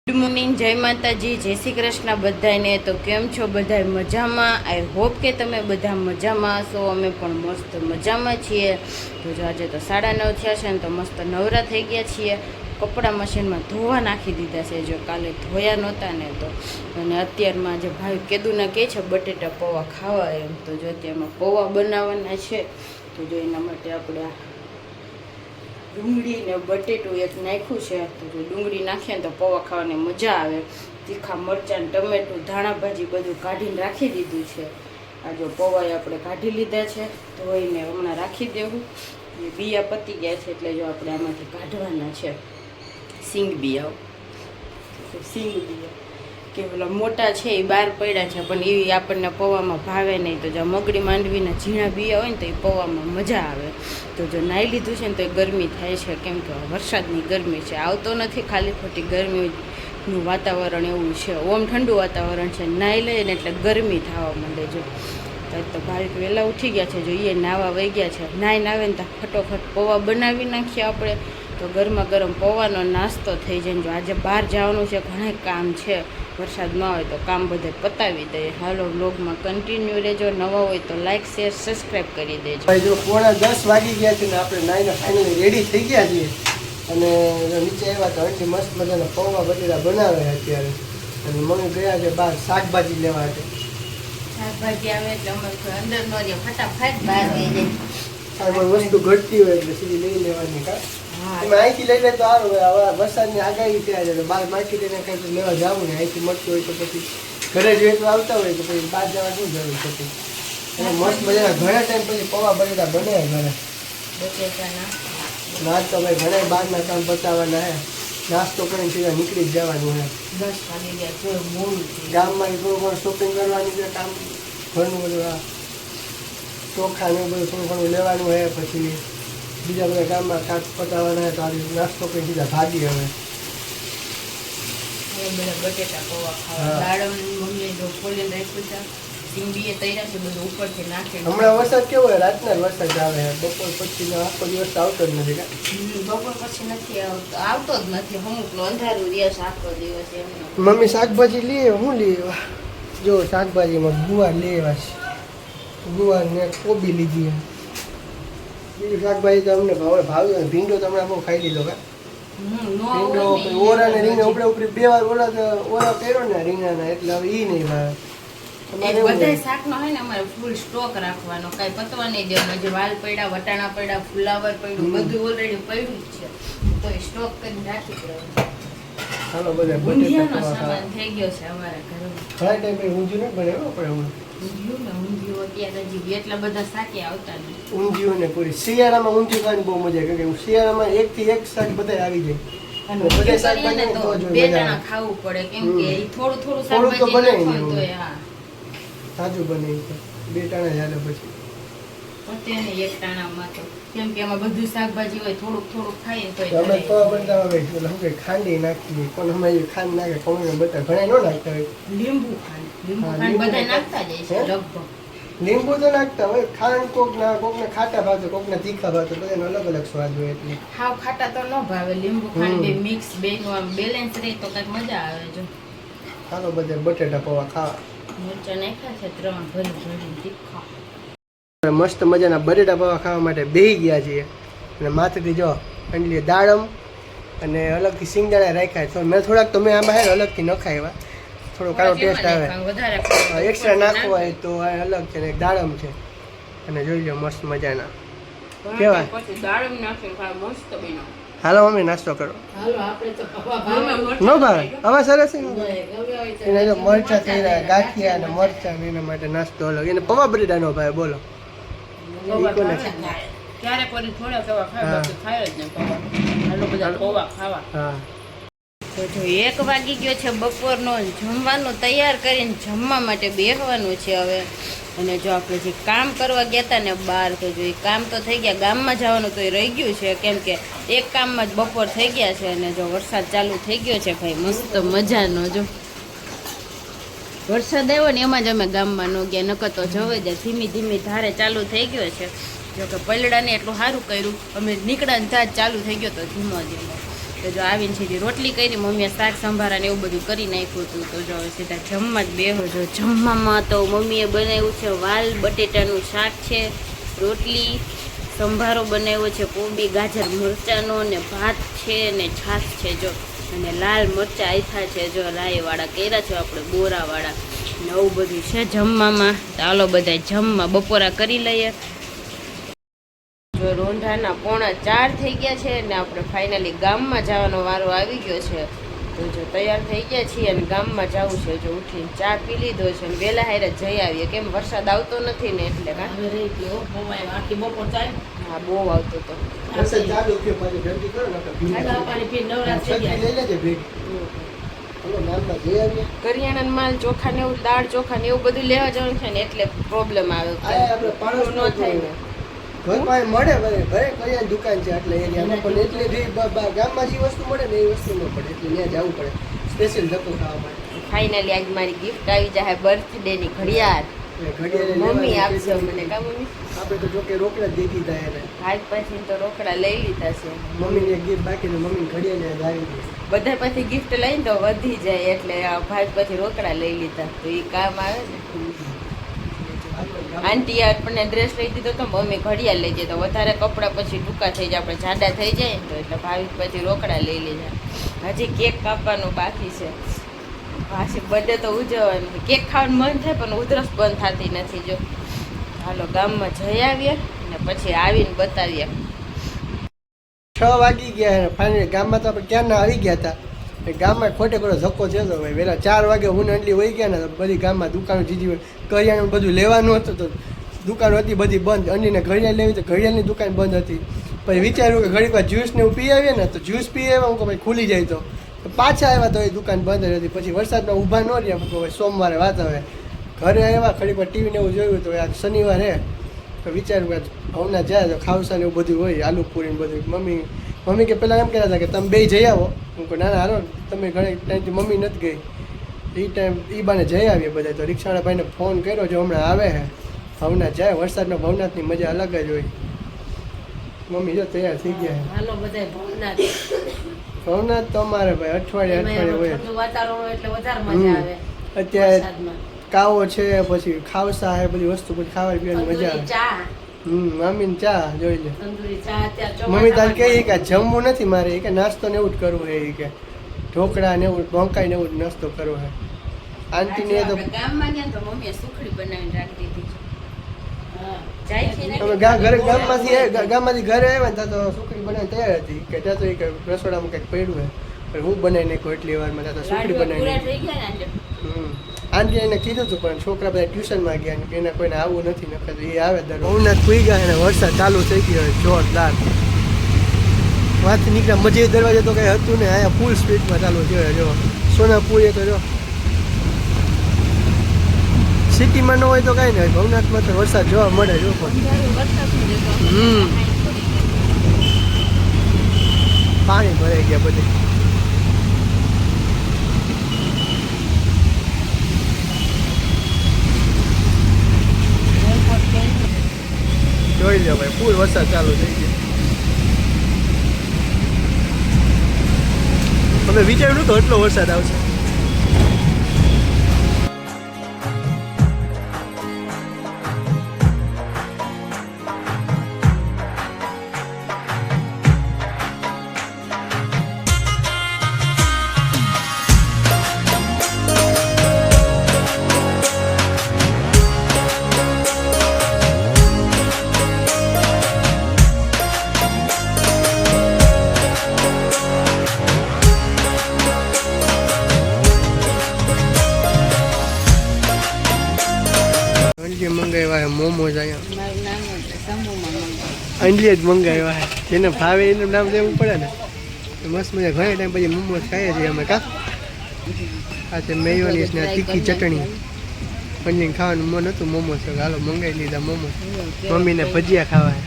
Good morning, જય માતાજી, જય શ્રી કૃષ્ણ બધાને। તો કેમ છો બધા? મજામાં? આઈ હોપ કે તમે બધા મજામાં હશો। અમે પણ મસ્ત મજામાં છીએ। તો જો આજે તો 9:30 થયા છે ને, તો મસ્ત નવરા થઈ ગયા છીએ। કપડાં મશીનમાં ધોવા નાખી દીધા છે, જો કાલે ધોયા નહોતા ને તો। અને અત્યારમાં જે ભાઈ કેદુના કહે છે બટેટા પૌવા ખાવા એમ, તો જો અત્યારમાં પૌવા બનાવવાના છે। તો જો એના માટે આપણે ડુંગળી ને બટેટું એક નાખ્યું છે। તો જો ડુંગળી નાખીએ ને તો પૌવા ખાવાની મજા આવે। તીખા મરચાં, ટમેટું, ધાણા ભાજી બધું કાઢીને રાખી દીધું છે। આ જો પૌવા આપણે કાઢી લીધા છે, ધોઈને હમણાં રાખી દેવું। એ બિયા પતી ગયા છે એટલે જો આપણે આમાંથી કાઢવાના છે સિંગ બિયા કે ઓલા મોટા છે એ બહાર પડ્યા છે, પણ એ આપણને પૌવામાં ભાવે નહીં। તો જો મગડી માંડવીના ઝીણા બિયા હોય ને તો એ પૌવામાં મજા આવે। તો જો નાહી લીધું છે ને તો એ ગરમી થાય છે, કેમ કે વરસાદની ગરમી છે, આવતો નથી, ખાલી ખોટી ગરમીનું વાતાવરણ એવું છે। ઓમ ઠંડુ વાતાવરણ છે, નાહી લઈએ ને એટલે ગરમી થવા માંડે। જો તો ભાઈ વહેલા ઉઠી ગયા છે, જો એ નાવા વહી ગયા છે। નાહીને આવે ને તો ફટોફટ પૌવા બનાવી નાખીએ આપણે, તો ગરમા ગરમ પૌવાનો નાસ્તો થઈ જાય। જો આજે બહાર જવાનું છે, ઘણા કામ છે, વરસાદ ન હોય તો કામ બધે પતાવી દઈએ। હાલો વ્લોગમાં કન્ટિન્યુ રહેજો। નવા હોય તો લાઈક, શેર, સબસ્ક્રાઈબ કરી દેજો। ભાઈ જો 9:10 વાગી ગયા છે ને આપણે નાઈને ફાઇનલી રેડી થઈ ગયા છીએ। અને નીચે આવ્યા તો એટલી મસ્ત મજાના પૌવા બટેટા બનાવે અત્યારે। અને મમ્મી ગયા છે બહાર શાકભાજી લેવા છે। શાકભાજી આવે એટલે અમારે અંદર નો જે ફટાફટ બહાર લઈ જાય। આ કોઈ વસ્તુ ઘટતી હોય એટલે સીધી લઈ લેવાની કા। એમાં અહીંથી લઈ લે તો સારું હોય। હવે વરસાદની આગાહી ત્યાં છે, બહાર માર્કેટને કંઈક લેવા જવું ને અહીંથી મળતું હોય તો પછી ઘરે જોઈએ તો આવતા હોય તો પછી બહાર જવા શું જરૂર પછી। અને મસ્ત મજાના ઘણા ટાઈમ પછી પૌવા બટેટા બને ઘરે બટેટાના ના તો ભાઈ ઘણા બહારના કામ પતાવવાના હે, નાસ્તો કરીને સીધા નીકળી જ જવાનું હે। 10 વાગી ગયા છે, મોડું ગામમાં થોડું ઘણું શોપિંગ કરવાની છે, કામ ઘરનું બધું આ ચોખા ને બધું થોડું ઘણું લેવાનું હોય, પછી બીજા બધા ગામમાં કામ પતાવવાના હોય તો આ નાસ્તો કરીને સીધા ભાગી હવે બધા બટેટા પૌવા ખાવા। દાડમ મમ્મીએ જો ખોલીને રાખ્યું છે, સિંગીએ તૈયાર છે, બધું ઉપરથી નાખે। હમણાં વરસાદ કેવો હોય, રાતના જ વરસાદ આવે છે, બપોર પછી આખો દિવસ આવતો જ નથી કા। બપોર પછી નથી આવતો જ નથી, અમુક અંધારું રહે છે આખો દિવસ એમનો। મમ્મી શાકભાજી લઈએ, હું લઈએ જો શાકભાજીમાં ગુવાર લેવા છે, ગુવાર ને કોબી લીધી, બીજું શાકભાજી તો અમને ભાવે ભીંડો તો હમણાં બહુ ખાઈ લીધો કા। ભીંડો ઓરા ને રીંગણા ઉપરે ઉપરી 2 વાર ઓરા કર્યો ને રીંગણાના, એટલે હવે ઈ નહીં ભાવે। બધા શાક નો હોય ને અમારે ફૂલ સ્ટોક રાખવાનો, કઈ પતવા નહીં દેવાનો। જે વાલ પડ્યા, વટાણા પડ્યા, ફુલાવર પડ્યું, બધું ઓલરેડી પડ્યું જ છે, તો એ સ્ટોક કરીને રાખી દેવાનું। હાલો બધા ઊંધિયાનો સામાન થઈ ગયો છે અમારા ઘરમાં। ઘણા ટાઈમે ઊંધિયું ન બનાવ્યો પડે હું ઊંધિયું અત્યારે હજી એટલા બધા શાકે આવતા નહીં। ઊંધિયું ને પૂરી શિયાળામાં ઊંધિયું ખાવાની બહુ મજા આવે, કેમ કે શિયાળામાં 1 થી 1 શાક બધા આવી જાય। બધા શાકભાજી તો બે દાણા ખાવું પડે, કેમ કે થોડું તો શાકભાજી બને નાખો તો તાજું બને, 2 ટાણા ચાલે પછી અત્યારે 1 ટાણામાં તો, કેમ કે આમાં બધું શાકભાજી હોય, થોડુંક ખાઈએ તો અમે તો બનાવવા હોય એટલે હું કઈ ખાંડી નાખીએ, પણ અમે ખાંડ નાખે કોઈને બતા ઘણા ન નાખતા હોય। લીંબુ ખાંડ બધા નાખતા જ છે લગભગ। લીંબુ તો નાખતા હોય, ખાંડ કોકને ખાટા ભાવે, કોકને તીખા ભાવે, બધાનો અલગ અલગ સ્વાદ હોય એટલે હાવ ખાટા તો ન ભાવે, લીંબુ ખાંડ બે મિક્સ બેનું આમ બેલેન્સ રહે તો કઈક મજા આવે। જો ચાલો બધા બટેટા પૌવા ખાવા। મરચાં નાખ્યા છે 3 ભરી તીખા। મસ્ત મજાના બટેટા પૌવા ખાવા માટે બેસી ગયા છીએ, અને માથેથી જો અંડલી દાડમ અને અલગથી સિંગદાણા રાખ્યા છે। મેં થોડાક તો મેં આમાં હે અલગથી નખાય, એવા થોડો કાળો ટેસ્ટ આવે, એક્સ્ટ્રા નાખવો હોય તો અલગ છે ને, એક દાડમ છે, અને જોઈ લો મસ્ત મજાના કેવા દાડમ નાખીને ખાવ મસ્ત બન્યો। હાલો મમ્મી નાસ્તો કરો। હાલો આપણે તો ન ભાવે હવે સરસ એને જો મરચા થઈ રહ્યા, ગાંઠિયા અને મરચા, એના માટે નાસ્તો અલગ। એને પૌવા બટેટા નો ભાવે, બોલો ક્યારેક થોડા પૌવા ખાય, બાકી ખાય જ નહીં પૌવા। હાલો બધા પૌવા ખાવા। હા તો જો 1 વાગી ગયો છે બપોરનો, જમવાનું તૈયાર કરીને જમવા માટે બેસવાનું છે હવે। અને જો આપણે જે કામ કરવા ગયા હતા ને બહાર, તો જો એ કામ તો થઈ ગયા, ગામમાં જવાનું તો એ રહી ગયું છે, કેમ કે એક કામમાં જ બપોર થઈ ગયા છે। અને જો વરસાદ ચાલુ થઈ ગયો છે ભાઈ મસ્ત મજાનો, જો વરસાદ આવ્યો ને એમાં જ અમે ગામમાં ન ગયા, નકર તો જવે જ ધીમી ધીમી ધારે ચાલુ થઈ ગયો છે। જો કે પલડાને એટલું સારું કર્યું, અમે નીકળ્યા ને ત્યાં ચાલુ થઈ ગયો તો ધીમો ધીમો। તો જો આવીને સીધી રોટલી કરી, મમ્મીએ શાક સંભારા ને એવું બધું કરી નાખ્યું હતું. તો જો સીધા જમવા જ બેહો. જો જમવામાં તો મમ્મીએ બનાવ્યું છે વાલ બટેટાનું શાક છે, રોટલી, સંભારો બનાવ્યો છે કોબી ગાજર મરચાંનો, ને ભાત છે ને છાશ છે જો, અને લાલ મરચાં આથા છે જો, રાયવાળા કર્યા છે આપણે બોરાવાળા, ને આવું બધું છે જમવામાં. ચાલો બધા જમવા બપોરા કરી લઈએ. જો રોંઢાના 3:45 થઈ ગયા છે ને આપણે ફાઇનલી ગામમાં જવાનો વારો આવી ગયો છે. તો જો તૈયાર થઈ ગયા છીએ અને ગામમાં જવું છે. જો ઉઠીને ચા પી લીધો છે ને વહેલા હારે જઈ આવીએ, કેમ વરસાદ આવતો નથી ને એટલે. હા, બહુ આવતો હતો. કરિયાણા માલ ચોખા ને એવું, દાળ ચોખા ને એવું બધું લેવા જવાનું છે ને એટલે પ્રોબ્લેમ આવે. ન થાય ને ઘર પાસે મળે, ઘરે કરિયાની દુકાન છે એટલે એરિયામાં, પણ એટલી ગામમાં જે વસ્તુ મળે ને એ વસ્તુ ન પડે, એટલે ત્યાં જવું પડે સ્પેશિયલ ધક્કો ખાવા માટે. ફાઇનલી આજ મારી ગિફ્ટ આવી જાય બર્થડે ની ઘડિયાળ. મમ્મી આપશે મને. કા મમ્મી? આપણે તો જોકે રોકડા જ દઈ દીધા એને. આજ પછી તો રોકડા લઈ લીધા છે. મમ્મીને ગિફ્ટ બાકી ને મમ્મીને ઘડિયાળ આવી ગઈ. બધા પછી ગિફ્ટ લઈને તો વધી જાય એટલે ભાઈ પછી રોકડા લઈ લીધા, તો એ કામ આવે ને. આંટી આપણને ડ્રેસ લઈ દીધો તો મમ્મી ઘડિયાળ લઈ જાય, તો વધારે કપડાં પછી ટૂંકા થઈ જાય, આપણે જાડા થઈ જાય ને, તો એટલે ભાવિક પછી રોકડા લઈ લીધા. હજી કેક કાપવાનું બાકી છે. પાછી બર્થડે તો ઉજવવાનું, કેક ખાવાનું મન થાય પણ ઉધરસ બંધ થતી નથી. જો હાલો ગામમાં જઈ આવીએ ને પછી આવીને બતાવીએ. 6 વાગી ગયા ફાઇનલી ગામમાં. તો આપણે ક્યારના આવી ગયા હતા. ગામમાં ખોટે ખોટો ધક્કો છે તો ભાઈ વહેલા 4 વાગે હું અંડલી વહી ગયા ને, તો બધી ગામમાં દુકાનો જીજી કરિયાણું બધું લેવાનું હતું, તો દુકાનો હતી બધી બંધ. અંડીને ઘડિયાળ લેવી તો ઘડિયાળની દુકાન બંધ હતી. પછી વિચાર્યું કે ઘડીક વાર જ્યુસ ને એવું પી આવીએ ને, તો જ્યુસ પી આવ્યા. હું કહું ભાઈ ખુલી જાય તો પાછા આવ્યા તો એ દુકાન બંધ હતી. પછી વરસાદમાં ઊભા ન રહ્યા. હું કહું ભાઈ સોમવારે વાત હવે ઘરે આવ્યા, ઘડીક વાર ટીવીને એવું જોયું તો આજ શનિવારે, તો વિચાર્યું કે હમણાં જાય તો ખાવસા ને એવું બધું હોય, આલુ પૂરી ને બધું. મમ્મી કે પહેલાં એમ કહેતા હતા કે તમે બે જઈ આવો. હું કહું ના ના હાલો, તમે ઘણી ટાઈમથી મમ્મી નથી ગઈ, એ ટાઈમ એ બાને જઈ આવીએ બધા. તો રિક્ષાવાળા ભાઈને ફોન કર્યો જો હમણાં આવે છે. ભવનાથ જાય, વરસાદમાં ભવનાથની મજા અલગ જ હોય. મમ્મી જો તૈયાર થઈ ગયા છે. હાલો બધા ભવનાથ. ભવનાથ તો અમારે ભાઈ અઠવાડિયે હોય. વાતાવરણ એટલે વધારે મજા આવે. અત્યારે કાવો છે, પછી ખાવસા છે, બધી વસ્તુ બધી ખાવા પીવાની મજા આવે. ચા, મમ્મીને ચા જોઈ લે. તંદૂરી ચા અત્યારે મમ્મી તારે કહે કે જમવું નથી મારે, કે નાસ્તો ને એવું જ કરવું છે, કે ઢોકળા ને એવું બંકાઈ ને એવું જ નાસ્તો કરવો છે. આંટી ને તો ગામમાં ગયા તો મમ્મીએ સુખડી બનાવીને રાખી દીધી. અમે ગામમાંથી ઘરે આવ્યા ને તો સુખડી બનાવીને તૈયાર હતી, કે ત્યાં તો એક રસોડામાં કંઈક પડ્યું છે, પણ હું બનાવી નાખ્યો એટલી વારમાં. ત્યાં તો સુખડી બનાવી આંટી એને કીધું હતું, પણ છોકરા બધા ટ્યુશનમાં ગયા ને એના કોઈને આવવું નથી, નકર એ આવે દર. ભવનાથ ખુઈ ગયા અને વરસાદ ચાલુ થઈ ગયો જોરદાર. વાંચી નીકળ્યા. મજે દરવાજે તો કંઈ હતું ને, અહીંયા ફૂલ સ્પીડમાં ચાલુ થયો. જો સોનાપુર એ તો જો સિટીમાં ન હોય તો કાંઈ નહીં, ભવનાથમાં તો વરસાદ જોવા મળે. જો પાણી ભરાઈ ગયા બધે. જોઈ લો ભાઈ, ફૂલ વરસાદ ચાલુ થઈ ગયો. અમે વિચાર્યું નતું એટલો વરસાદ આવશે. મંગાવ્યા મોમોઝ અહીંયા અંડલી જ મંગાવ્યા, જેને ભાવે એનું નામ દેવું પડે ને. મસ્ત મજા. ઘણા ટાઈમ પછી મોમોઝ ખાઈએ છીએ અમે. કા આ છે મેયોનીઝ ને તીખી ચટણી. અંડલીને ખાવાનું મન હતું મોમોઝ, હાલો મંગાવી લીધા મોમોઝ. મમ્મીને ભજીયા ખાવા,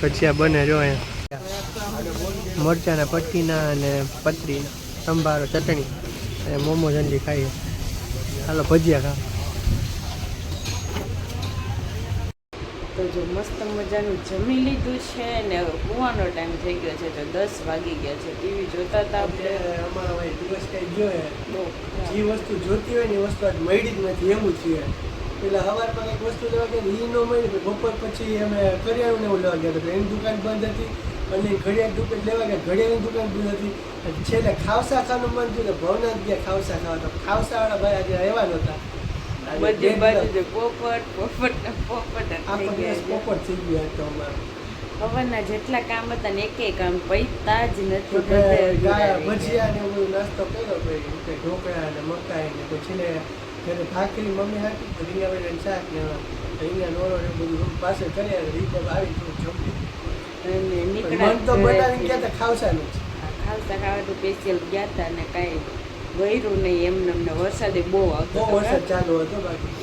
ભજીયા બને જો અહીંયા મરચાંના પટ્ટીના અને પતરીના સંભારો ચટણી અને મોમોઝ અંડલી ખાઈએ. હાલો ભજીયા ખાવા. તો જો મસ્ત મજાનું જમી લીધું છે ને હવે સુવાનો ટાઈમ થઈ ગયો છે તો 10 વાગી ગયા છે. ટીવી જોતા હતા આપણે. અમારા ભાઈ દિવસ કઈ જોઈએ બહુ જે વસ્તુ જોતી હોય ને એ વસ્તુ આજ મળી જ નથી એવું છે. પેલા સવારમાં કંઈક વસ્તુ લેવા ગયા એ ન મળી, બપોર પછી અમે કરિયાણું ને એવું લેવા ગયા હતા, એની દુકાન બંધ હતી. અને ઘડિયાળ દુકાન લેવા ગયા, ઘડિયાળની દુકાન બંધ હતી. છેલ્લે ખાવસા ખાવાનું મન થયું તો ભવનાથ ગયા ખાવસા ખાવા, તો ખાવસાવાળા ભાઈ આજે આવ્યા નહોતા. બધી બાજુ જે પોપટ ને પોપટ જ આખો થઈ દિવસ ગયા છે. પોપટ થઈ ગયો હતો અમારો. હવારના જેટલા કામ હતા ને એકેય કામ પૈતા જ નથી. તો બધે ગાય ઉડાડી ભજીયા ને એવું બધું નાસ્તો કર્યો, પછી કે ઢોકળા ને મકાઈ ને પછી ને ઘરે ભાખરી મમ્મી હાકી, રીંગણા બટાકાનું શાક ને રીંગણા નોરો ને એવું બધું પાસે કર્યા. રીતે આવી થોડું જમી. અને મન નીકળ્યા તો ઘરેથી. બનાવીને ગયા હતા ખાવસાનું જ. ખાવસા ખાવા તો સ્પેશિયલ ગયા હતા ને કાંઈ વૈરું નહીં એમને અમને. વરસાદે બહુ આવતો બહુ હતો. વરસાદ ચાલુ હતો, બાકી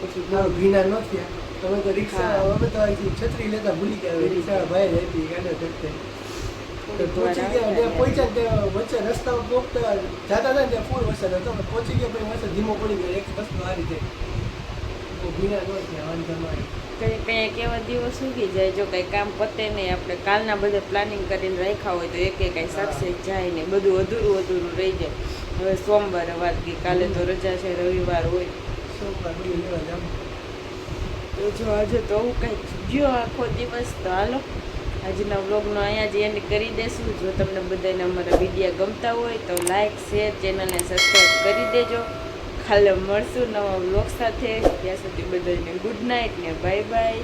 પછી બહુ ભીના ન થયા. અમે તો રિક્ષા હા. અમે તો અહીંથી છત્રી લેતા ભૂલી ગયા. રિક્ષા ભાઈ હતી ગાડો ચડતે તો પહોંચી ગયા. ત્યાં પહોંચ્યા ને ત્યાં વચ્ચે રસ્તામાં પહોંચતા જતા હતા ને ત્યાં ફૂલ વરસાદ હતો. અમે પહોંચી ગયા પછી વરસાદ ધીમો પડી ગયો. એક રસ્તો આ રીતે બહુ ભીના ન થયા વાંધો ન આવ્યો. કંઈક એવા દિવસ ઉગી જાય જો કંઈ કામ પતે નહીં, આપણે કાલના બધા પ્લાનિંગ કરીને રાખ્યા હોય તો એકે કાંઈ સક્સેસ જાય ને બધું અધૂરું રહી જાય. હવે સોમવારે વાત ગઈ, કાલે તો રજા છે, રવિવાર હોય. સોમવાર બધું લેવા જાવ. તો જો આજે તો આવું કંઈક ગયો આખો દિવસ. તો હાલો આજના વ્લોગનો અહીંયા જ એન્ડ કરી દેશું. જો તમને બધાને અમારા વિડીયો ગમતા હોય તો લાઇક શેર ચેનલને સબસ્ક્રાઈબ કરી દેજો. કાલે મળશું નવા વ્લોગ સાથે. ત્યાં સુધી બધાને ગુડ નાઇટ ને બાય બાય.